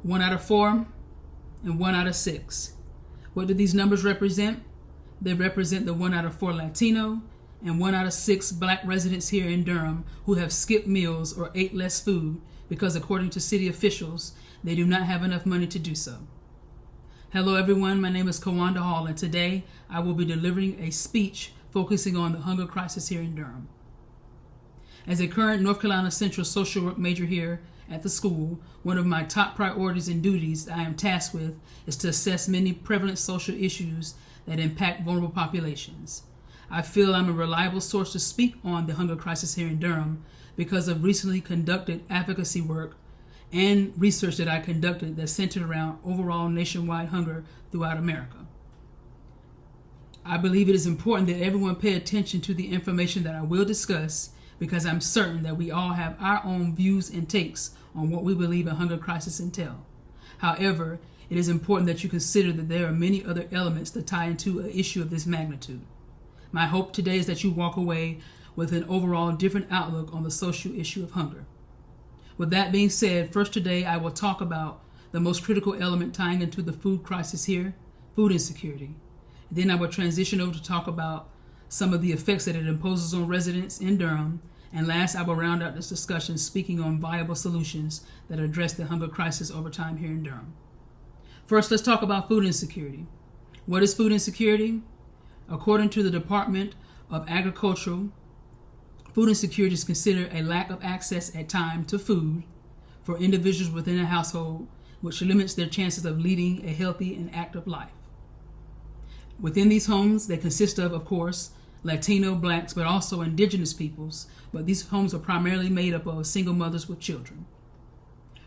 1 out of 4, and 1 out of 6. What do these numbers represent? They represent the 1 out of 4 Latino and 1 out of 6 Black residents here in Durham who have skipped meals or ate less food because, according to city officials, they do not have enough money to do so. Hello everyone, my name is Kawanda Hall, and today I will be delivering a speech focusing on the hunger crisis here in Durham. As a current North Carolina Central social work major here at the school, one of my top priorities and duties that I am tasked with is to assess many prevalent social issues that impact vulnerable populations. I feel I'm a reliable source to speak on the hunger crisis here in Durham because of recently conducted advocacy work and research that I conducted that centered around overall nationwide hunger throughout America. I believe it is important that everyone pay attention to the information that I will discuss because I'm certain that we all have our own views and takes on what we believe a hunger crisis entail. However, it is important that you consider that there are many other elements that tie into an issue of this magnitude. My hope today is that you walk away with an overall different outlook on the social issue of hunger. With that being said, first today I will talk about the most critical element tying into the food crisis here, food insecurity. Then I will transition over to talk about some of the effects that it imposes on residents in Durham. And last, I will round out this discussion speaking on viable solutions that address the hunger crisis over time here in Durham. First, let's talk about food insecurity. What is food insecurity? According to the Department of Agriculture, food insecurity is considered a lack of access at time to food for individuals within a household, which limits their chances of leading a healthy and active life. Within these homes, they consist of course, Latino, Blacks, but also indigenous peoples, but these homes are primarily made up of single mothers with children.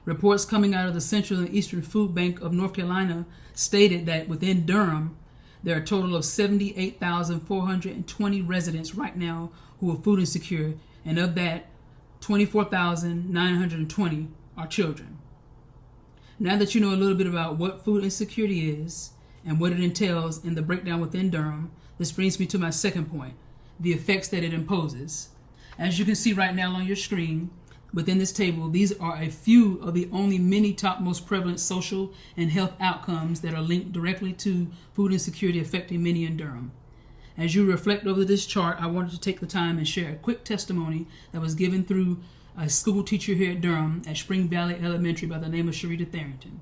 Reports coming out of the Central and Eastern Food Bank of North Carolina stated that within Durham, there are a total of 78,420 residents right now who are food insecure, and of that, 24,920 are children. Now that you know a little bit about what food insecurity is and what it entails in the breakdown within Durham, this brings me to my second point, the effects that it imposes. As you can see right now on your screen, within this table, these are a few of the only many top most prevalent social and health outcomes that are linked directly to food insecurity affecting many in Durham. As you reflect over this chart, I wanted to take the time and share a quick testimony that was given through a school teacher here at Durham at Spring Valley Elementary by the name of Sharita Tharrington.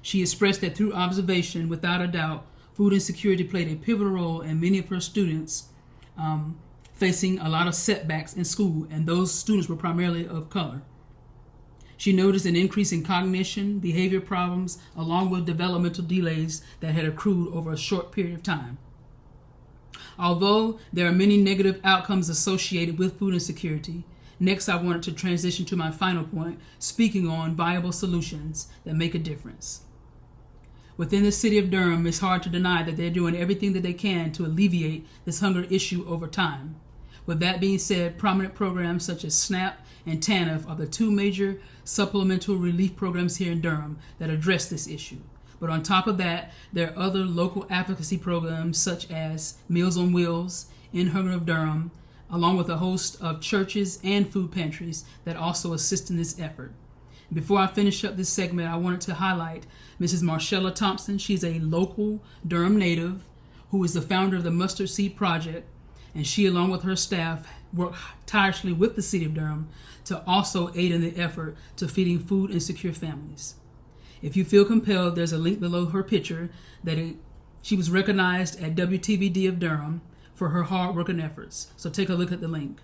She expressed that through observation, without a doubt, food insecurity played a pivotal role in many of her students facing a lot of setbacks in school, and those students were primarily of color. She noticed an increase in cognition, behavior problems, along with developmental delays that had accrued over a short period of time. Although there are many negative outcomes associated with food insecurity, next I wanted to transition to my final point, speaking on viable solutions that make a difference. Within the city of Durham, it's hard to deny that they're doing everything that they can to alleviate this hunger issue over time. With that being said, prominent programs such as SNAP and TANF are the two major supplemental relief programs here in Durham that address this issue. But on top of that, there are other local advocacy programs such as Meals on Wheels, End Hunger of Durham, along with a host of churches and food pantries that also assist in this effort. Before I finish up this segment, I wanted to highlight Mrs. Marshella Thompson. She's a local Durham native who is the founder of the Mustard Seed Project, and she, along with her staff, work tirelessly with the city of Durham to also aid in the effort to feeding food insecure families. If you feel compelled, there's a link below her picture she was recognized at WTVD of Durham for her hard work and efforts. So take a look at the link.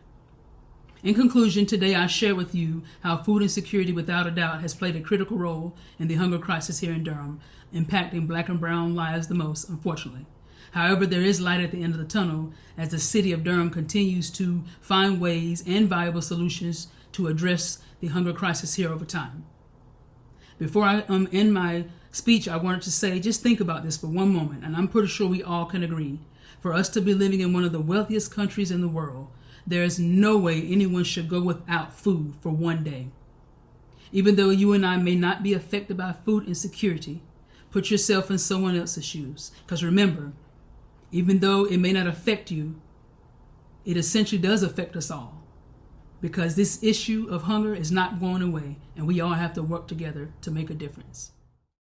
In conclusion, today I share with you how food insecurity without a doubt has played a critical role in the hunger crisis here in Durham, impacting Black and brown lives the most, unfortunately. However, there is light at the end of the tunnel as the city of Durham continues to find ways and viable solutions to address the hunger crisis here over time. Before I end my speech, I wanted to say, just think about this for one moment, and I'm pretty sure we all can agree. For us to be living in one of the wealthiest countries in the world, there is no way anyone should go without food for one day. Even though you and I may not be affected by food insecurity, put yourself in someone else's shoes. Because remember, even though it may not affect you, it essentially does affect us all. Because this issue of hunger is not going away, and we all have to work together to make a difference.